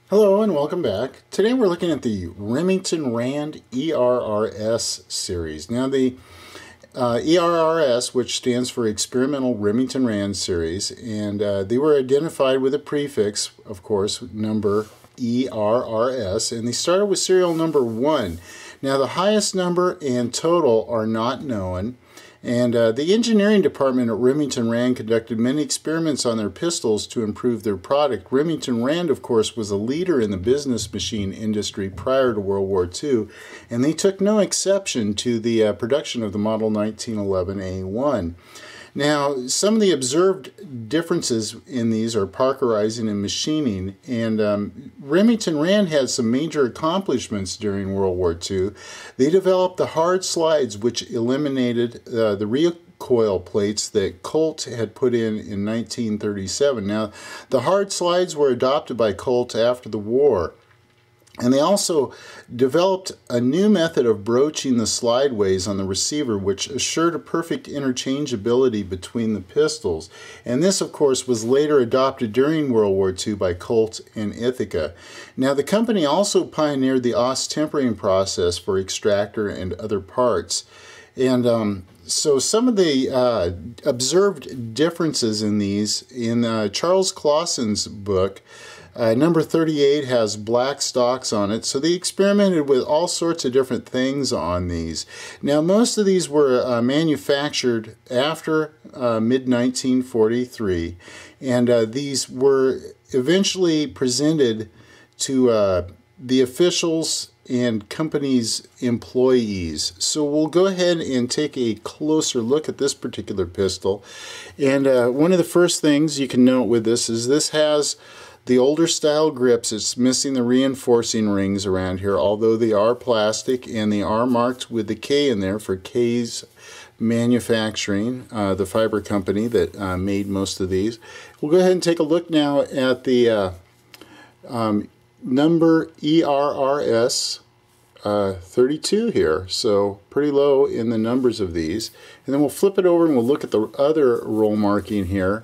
Hello and welcome back. Today we're looking at the Remington Rand ERRS series. Now the ERRS, which stands for Experimental Remington Rand series, and they were identified with a prefix, of course, number ERRS, and they started with serial number 1. Now the highest number and total are not known. And the engineering department at Remington Rand conducted many experiments on their pistols to improve their product. Remington Rand, of course, was a leader in the business machine industry prior to World War II, and they took no exception to the production of the Model 1911A1. Now, some of the observed differences in these are parkerizing and machining, and Remington Rand had some major accomplishments during World War II. They developed the hard slides, which eliminated the recoil plates that Colt had put in 1937. Now, the hard slides were adopted by Colt after the war. And they also developed a new method of broaching the slideways on the receiver, which assured a perfect interchangeability between the pistols. And this, of course, was later adopted during World War II by Colt and Ithaca. Now, the company also pioneered the ACP tempering process for extractor and other parts. And so some of the observed differences in these, in Charles Clausen's book, number 38 has black stocks on it, so they experimented with all sorts of different things on these. Now, most of these were manufactured after mid-1943, and these were eventually presented to the officials and companies' employees. So we'll go ahead and take a closer look at this particular pistol. And one of the first things you can note with this has the older style grips. It's missing the reinforcing rings around here, although they are plastic and they are marked with the K in there for K's Manufacturing, the fiber company that made most of these. We'll go ahead and take a look now at the number ERRS 32 here, so pretty low in the numbers of these. And then we'll flip it over and we'll look at the other roll marking here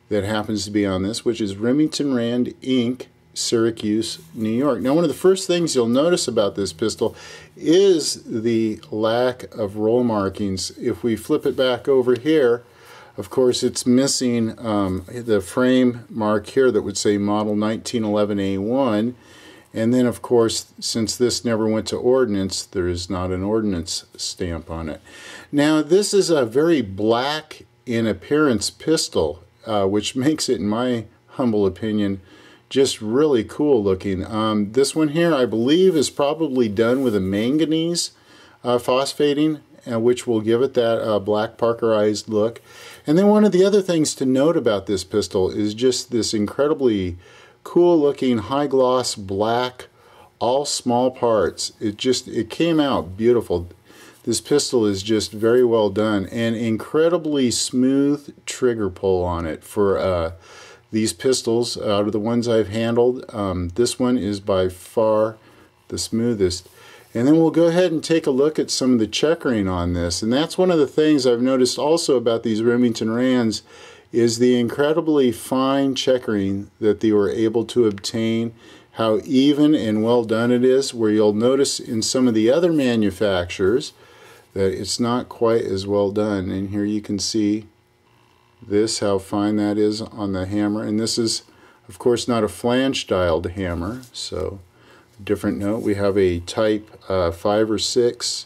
that happens to be on this, which is Remington Rand Inc., Syracuse, New York. Now, one of the first things you'll notice about this pistol is the lack of roll markings. If we flip it back over here, of course, it's missing the frame mark here that would say Model 1911A1. And then, of course, since this never went to ordnance, there is not an ordnance stamp on it. Now, this is a very black in appearance pistol, which makes it, in my humble opinion, just really cool looking. This one here, I believe, is probably done with a manganese phosphating, which will give it that black parkerized look. And then one of the other things to note about this pistol is just this incredibly cool looking high gloss black, all small parts. It came out beautiful. This pistol is just very well done, and incredibly smooth trigger pull on it for these pistols. Out of the ones I've handled, this one is by far the smoothest. And then we'll go ahead and take a look at some of the checkering on this. And that's one of the things I've noticed also about these Remington Rands, is the incredibly fine checkering that they were able to obtain, how even and well done it is, where you'll notice in some of the other manufacturers that it's not quite as well done. And here you can see this, how fine that is on the hammer. And this is, of course, not a flange dialed hammer, so different note. We have a type 5 or 6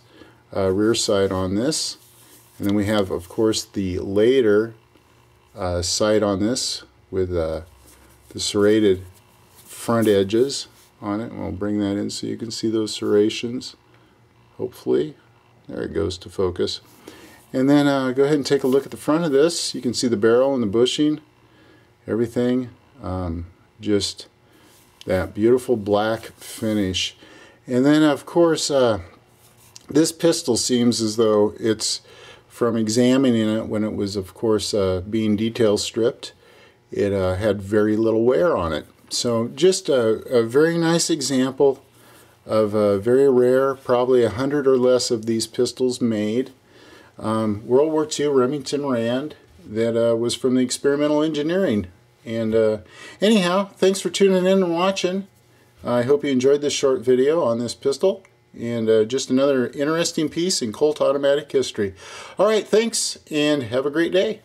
rear sight on this. And then we have, of course, the later sight on this with the serrated front edges on it. And we'll bring that in so you can see those serrations, hopefully. There it goes to focus. And then go ahead and take a look at the front of this. You can see the barrel and the bushing, everything. Just that beautiful black finish. And then, of course, this pistol seems as though it's, from examining it when it was, of course, being detail stripped, it had very little wear on it. So just a very nice example of very rare, probably 100 or less of these pistols made. World War II Remington Rand that was from the experimental engineering. And anyhow, thanks for tuning in and watching. I hope you enjoyed this short video on this pistol, and just another interesting piece in Colt automatic history. All right, thanks, and have a great day.